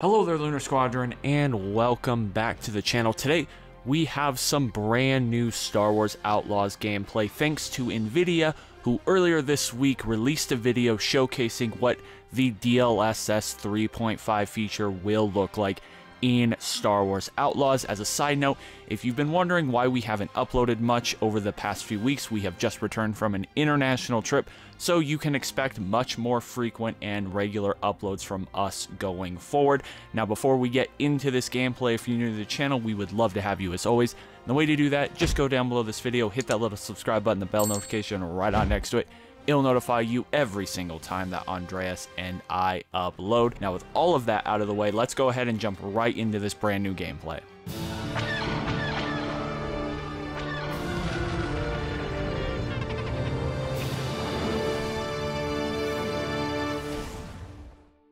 Hello there, Lunar Squadron, and welcome back to the channel. Today, we have some brand new Star Wars Outlaws gameplay thanks to NVIDIA, who earlier this week released a video showcasing what the DLSS 3.5 feature will look like in Star Wars Outlaws. As a side note, if you've been wondering why we haven't uploaded much over the past few weeks, we have just returned from an international trip, so you can expect much more frequent and regular uploads from us going forward. Now, before we get into this gameplay, if you're new to the channel, we would love to have you as always. And the way to do that, just go down below this video, hit that little subscribe button, the bell notification right on next to it. It'll notify you every single time that Andreas and I upload. Now, with all of that out of the way, let's go ahead and jump right into this brand new gameplay.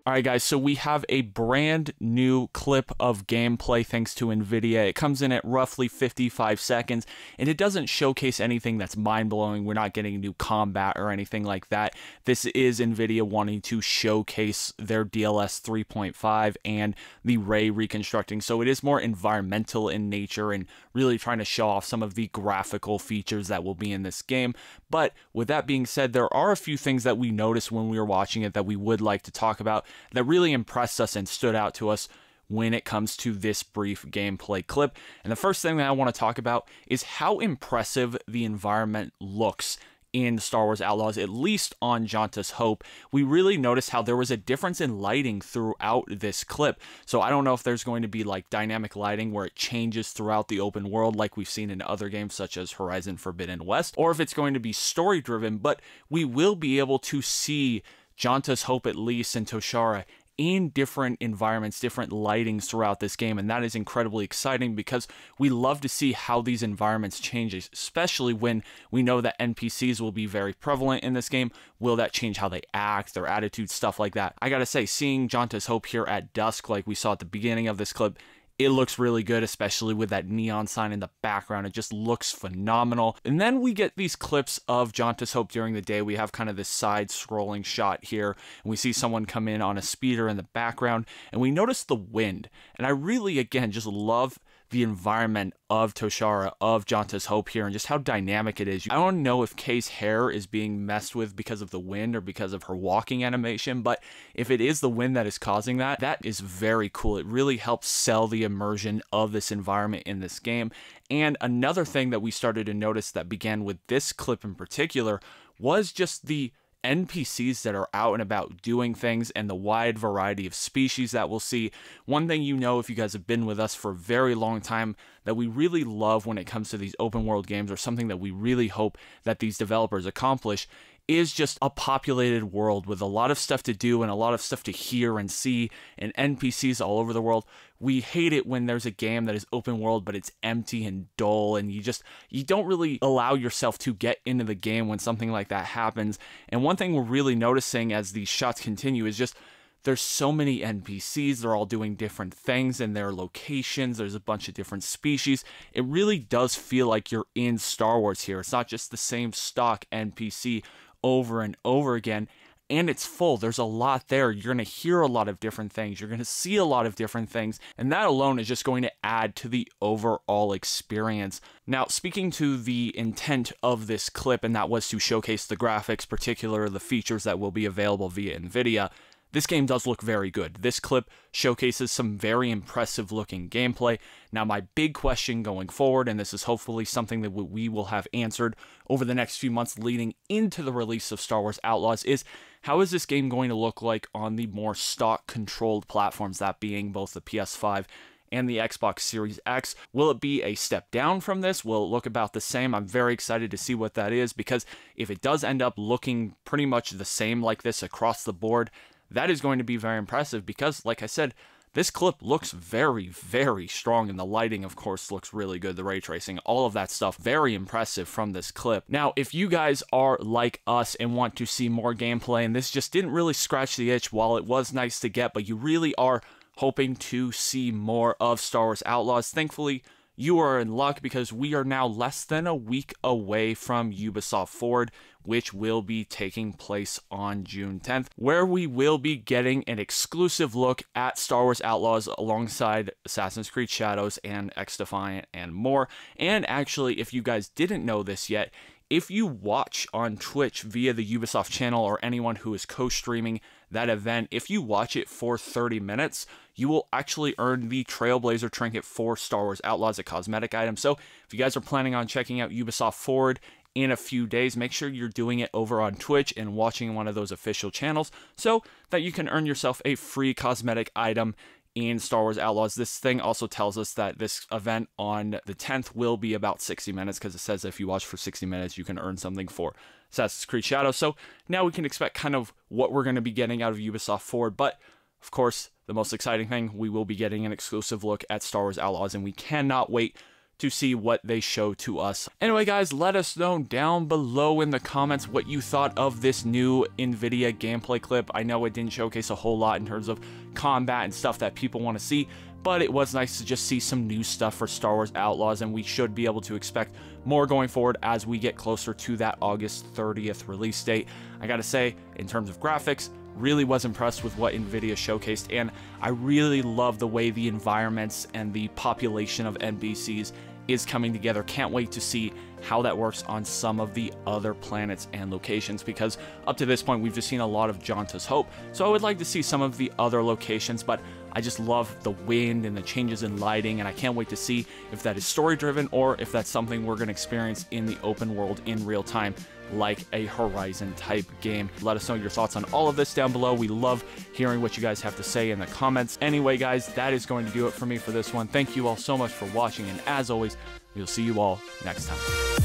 Alright guys, so we have a brand new clip of gameplay thanks to NVIDIA. It comes in at roughly 55 seconds, and it doesn't showcase anything that's mind-blowing. We're not getting new combat or anything like that. This is NVIDIA wanting to showcase their DLSS 3.5 and the ray reconstructing, so it is more environmental in nature and really trying to show off some of the graphical features that will be in this game. But with that being said, there are a few things that we noticed when we were watching it that we would like to talk about that really impressed us and stood out to us when it comes to this brief gameplay clip. And the first thing that I want to talk about is how impressive the environment looks in Star Wars Outlaws, at least on Janta's Hope. We really noticed how there was a difference in lighting throughout this clip. So I don't know if there's going to be like dynamic lighting where it changes throughout the open world like we've seen in other games such as Horizon Forbidden West, or if it's going to be story driven, but we will be able to see Janta's Hope, at least, and Toshara in different environments, different lightings throughout this game, and that is incredibly exciting because we love to see how these environments change, especially when we know that NPCs will be very prevalent in this game. Will that change how they act, their attitudes, stuff like that? I gotta say, seeing Janta's Hope here at dusk like we saw at the beginning of this clip, it looks really good, especially with that neon sign in the background. It just looks phenomenal. And then we get these clips of Janta's Hope during the day. We have kind of this side-scrolling shot here, and we see someone come in on a speeder in the background, and we notice the wind. And I really, again, just love the environment of Toshara, of Janta's Hope here, and just how dynamic it is. I don't know if Kay's hair is being messed with because of the wind or because of her walking animation, but if it is the wind that is causing that, that is very cool. It really helps sell the immersion of this environment in this game. And another thing that we started to notice that began with this clip in particular was just the NPCs that are out and about doing things and the wide variety of species that we'll see. One thing you know, if you guys have been with us for a very long time, that we really love when it comes to these open world games, or something that we really hope that these developers accomplish, is just a populated world with a lot of stuff to do and a lot of stuff to hear and see, and NPCs all over the world. We hate it when there's a game that is open world but it's empty and dull, and you don't really allow yourself to get into the game when something like that happens. And one thing we're really noticing as these shots continue is just there's so many NPCs. They're all doing different things in their locations. There's a bunch of different species. It really does feel like you're in Star Wars here. It's not just the same stock NPC over and over again, and it's full. There's a lot there. You're going to hear a lot of different things. You're going to see a lot of different things, and that alone is just going to add to the overall experience. Now, speaking to the intent of this clip, and that was to showcase the graphics, particularly the features that will be available via NVIDIA, this game does look very good. This clip showcases some very impressive looking gameplay. Now, my big question going forward, and this is hopefully something that we will have answered over the next few months leading into the release of Star Wars Outlaws, is how is this game going to look like on the more stock controlled platforms, that being both the PS5 and the Xbox Series X? Will it be a step down from this? Will it look about the same? I'm very excited to see what that is, because if it does end up looking pretty much the same like this across the board, that is going to be very impressive, because, like I said, this clip looks very, very strong, and the lighting, of course, looks really good. The ray tracing, all of that stuff, very impressive from this clip. Now, if you guys are like us and want to see more gameplay, and this just didn't really scratch the itch, while it was nice to get, but you really are hoping to see more of Star Wars Outlaws, thankfully, you are in luck because we are now less than a week away from Ubisoft Forward, which will be taking place on June 10th, where we will be getting an exclusive look at Star Wars Outlaws alongside Assassin's Creed Shadows and X-Defiant and more. And actually, if you guys didn't know this yet, if you watch on Twitch via the Ubisoft channel or anyone who is co-streaming that event, if you watch it for 30 minutes, you will actually earn the Trailblazer trinket for Star Wars Outlaws, a cosmetic item. So if you guys are planning on checking out Ubisoft Forward in a few days, make sure you're doing it over on Twitch and watching one of those official channels so that you can earn yourself a free cosmetic item in Star Wars Outlaws. This thing also tells us that this event on the 10th will be about 60 minutes because it says if you watch for 60 minutes, you can earn something for Assassin's Creed Shadows. So now we can expect kind of what we're going to be getting out of Ubisoft Forward. But of course, the most exciting thing, we will be getting an exclusive look at Star Wars Outlaws, and we cannot wait to see what they show to us. Anyway, guys, let us know down below in the comments what you thought of this new NVIDIA gameplay clip. I know it didn't showcase a whole lot in terms of combat and stuff that people want to see, but it was nice to just see some new stuff for Star Wars Outlaws, and we should be able to expect more going forward as we get closer to that August 30th release date. I gotta say, in terms of graphics, really was impressed with what NVIDIA showcased, and I really love the way the environments and the population of NPCs is coming together. Can't wait to see how that works on some of the other planets and locations, because up to this point we've just seen a lot of Janta's Hope, so I would like to see some of the other locations. But I just love the wind and the changes in lighting, and I can't wait to see if that is story driven or if that's something we're going to experience in the open world in real time, like a Horizon type game. Let us know your thoughts on all of this down below. We love hearing what you guys have to say in the comments. Anyway, guys, that is going to do it for me for this one. Thank you all so much for watching, and as always, we'll see you all next time.